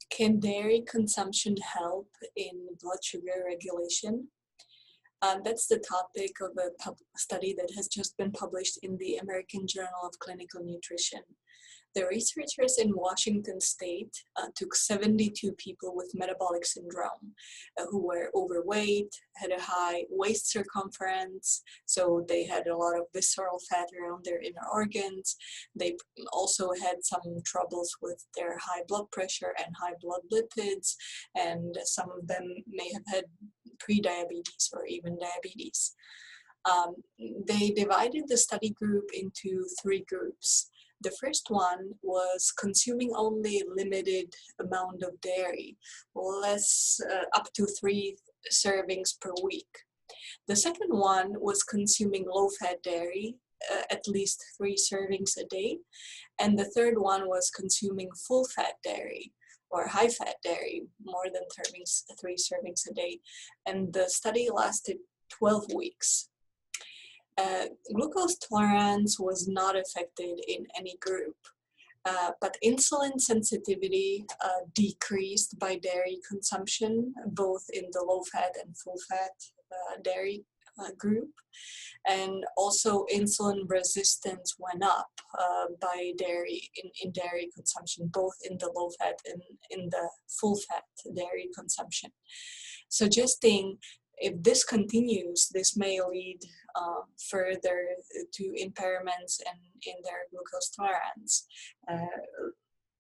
Can dairy consumption help in blood sugar regulation? That's the topic of a study that has just been published in the American Journal of Clinical Nutrition. The researchers in Washington state took 72 people with metabolic syndrome who were overweight, had a high waist circumference, so they had a lot of visceral fat around their inner organs. They also had some troubles with their high blood pressure and high blood lipids, and some of them may have had pre-diabetes or even diabetes. Um, they divided the study group into three groups. The first one was consuming only limited amount of dairy, less up to 3 servings per week. The second one was consuming low-fat dairy, at least 3 servings a day. And the third one was consuming full-fat dairy or high-fat dairy, more than 3 servings a day. And the study lasted 12 weeks. Glucose tolerance was not affected in any group, but insulin sensitivity decreased by dairy consumption, both in the low-fat and full-fat dairy group. And also insulin resistance went up by dairy, in dairy consumption, both in the low-fat and in the full-fat dairy consumption, suggesting if this continues, this may lead further to impairments in their glucose tolerance,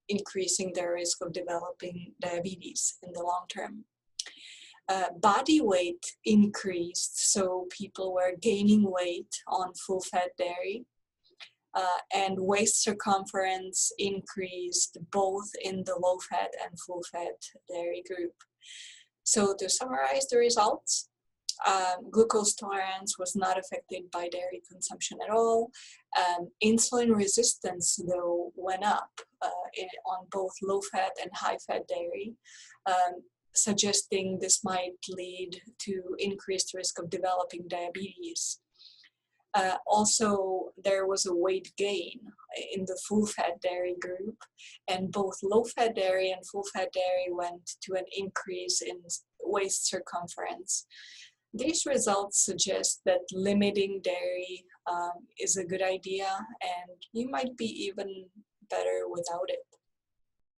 increasing their risk of developing diabetes in the long term. Body weight increased, so people were gaining weight on full-fat dairy, and waist circumference increased both in the low-fat and full-fat dairy group. So to summarize the results, glucose tolerance was not affected by dairy consumption at all. Insulin resistance, though, went up on both low-fat and high-fat dairy, suggesting this might lead to increased risk of developing diabetes. Also, there was a weight gain in the full-fat dairy group, and both low-fat dairy and full-fat dairy went to an increase in waist circumference. These results suggest that limiting dairy is a good idea, and you might be even better without it.